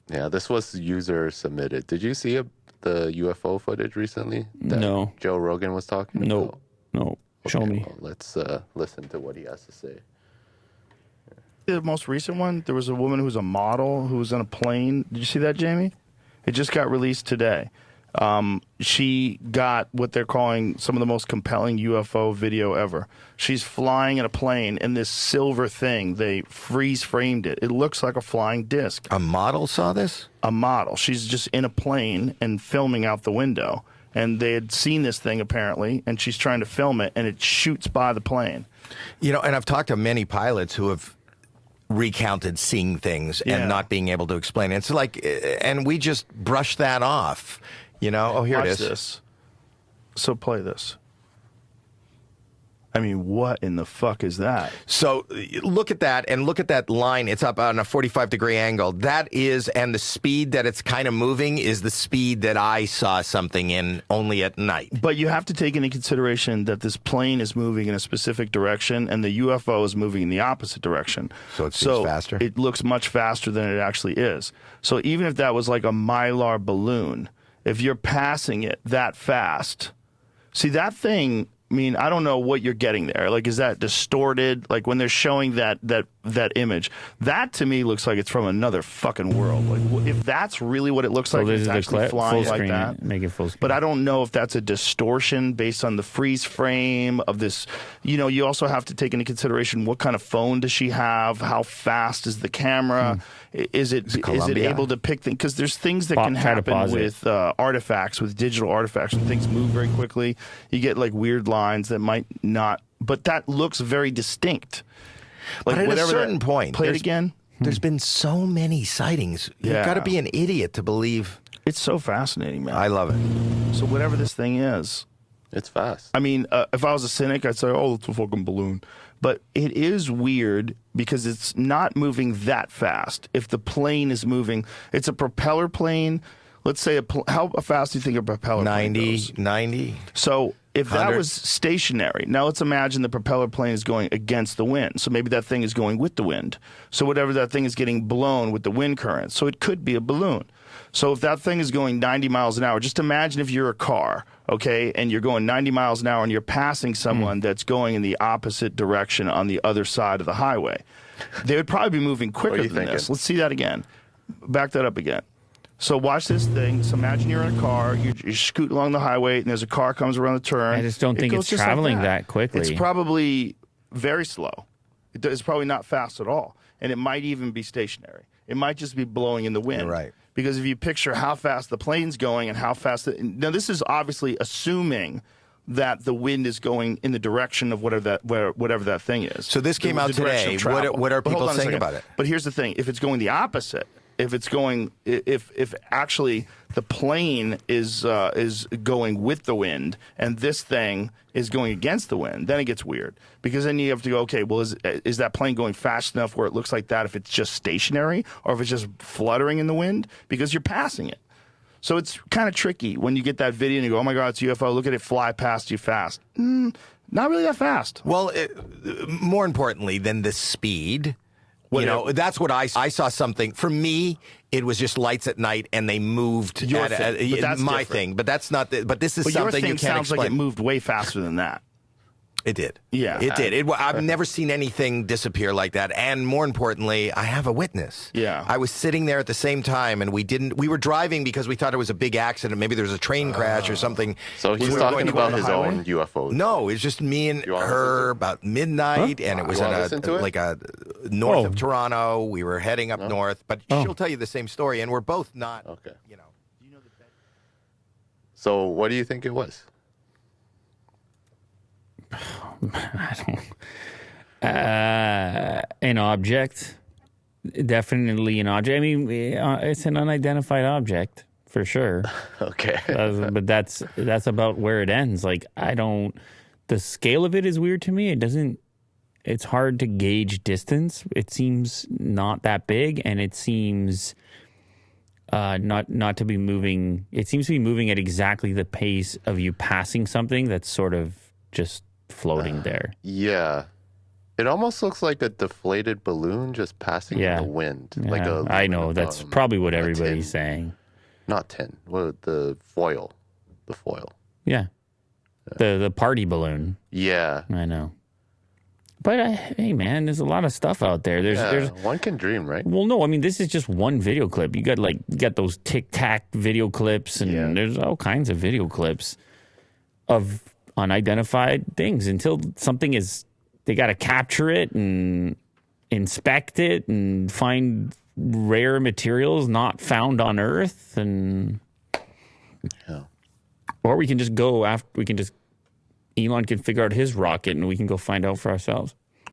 Yeah, this was user submitted. Did you see the UFO footage recently that No. Joe Rogan was talking No. about? No. Show me. Well, let's listen to what he has to say. The most recent one, there was a woman who was a model who was on a plane. Did you see that, Jamie? It just got released today. She got what they're calling some of the most compelling UFO video ever. She's flying in a plane in this silver thing. They freeze framed it. It looks like a flying disc. A model saw this? A model. She's just in a plane and filming out the window. And they had seen this thing apparently, and she's trying to film it, and it shoots by the plane. You know, and I've talked to many pilots who have recounted seeing things and not being able to explain it. It's like, and we just brush that off. You know, oh, here Watch it is. This. So play this. I mean, what in the fuck is that? So look at that and look at that line. It's up on a 45-degree angle. That is, and the speed that it's kind of moving is the speed that I saw something in only at night. But you have to take into consideration that this plane is moving in a specific direction and the UFO is moving in the opposite direction. So it seems faster? It looks much faster than it actually is. So even if that was like a Mylar balloon, if you're passing it that fast, see that thing, I mean, I don't know what you're getting there. Like, is that distorted? Like, when they're showing that image, that to me looks like it's from another fucking world. Like, if that's really what it looks like, it's actually flying like that. Make it full screen. But I don't know if that's a distortion based on the freeze frame of this. You know, you also have to take into consideration what kind of phone does she have? How fast is the camera? Is it able to pick things? Because there's things that can happen with artifacts, with digital artifacts, when things move very quickly. You get like weird lines that might not, but that looks very distinct. Like, but at a certain point, play it again. There's been so many sightings. You've got to be an idiot to believe. It's so fascinating, man. I love it. So whatever this thing is, it's fast. I mean, if I was a cynic, I'd say, oh, it's a fucking balloon. But it is weird because it's not moving that fast. If the plane is moving, it's a propeller plane. Let's say, how fast do you think a propeller plane goes? 90. So if 100. that was stationary, now let's imagine the propeller plane is going against the wind. So maybe that thing is going with the wind. So whatever that thing is getting blown with the wind current. So it could be a balloon. So if that thing is going 90 miles an hour, just imagine if you're a car, okay, and you're going 90 miles an hour and you're passing someone that's going in the opposite direction on the other side of the highway. They would probably be moving quicker than this. Let's see that again. Back that up again. So watch this thing. So imagine you're in a car, you're scooting along the highway, and there's a car comes around the turn. I just don't think it's traveling that quickly. It's probably very slow. It's probably not fast at all. And it might even be stationary. It might just be blowing in the wind. You're right. Because if you picture how fast the plane's going and how fast... now, this is obviously assuming that the wind is going in the direction of whatever that thing is. So this came out today. What are people saying about it? But here's the thing. If it's going the opposite... If actually the plane is going with the wind and this thing is going against the wind, then it gets weird, because then you have to go, okay, well, is that plane going fast enough where it looks like that if it's just stationary, or if it's just fluttering in the wind because you're passing it? So it's kind of tricky when you get that video and you go, oh my God, it's UFO, look at it fly past you fast. Not really that fast. Well, more importantly than the speed... You know, that's what I saw something. For me, it was just lights at night, and they moved. That's my thing. But that's not. But this is something you can't explain. Sounds like it moved way faster than that. It did. Yeah. It did. I've never seen anything disappear like that. And more importantly, I have a witness. Yeah. I was sitting there at the same time, and we were driving because we thought it was a big accident. Maybe there was a train crash or something. So he's talking about his own UFOs. No, it's just me and her about midnight, and it was north of Toronto. We were heading up north, but she'll tell you the same story, and we're both not, you know. So what do you think it was? An object, definitely an object. I mean, it's an unidentified object for sure. Okay, but that's about where it ends. Like, the scale of it is weird to me. It's hard to gauge distance. It seems not that big, and it seems not to be moving. It seems to be moving at exactly the pace of you passing something that's sort of just floating there. Yeah. It almost looks like a deflated balloon just passing in the wind. Yeah, Like a I know. That's probably what everybody's saying. Not tin. What, the foil. The foil. Yeah. The party balloon. Yeah. I know. But hey, man, there's a lot of stuff out there. There's one can dream, right? Well, no, I mean this is just one video clip. You got those Tic Tac video clips, and there's all kinds of video clips of unidentified things until something is. They got to capture it and inspect it and find rare materials not found on Earth, and or we can just go after. We can just Elon can figure out his rocket, and we can go find out for ourselves.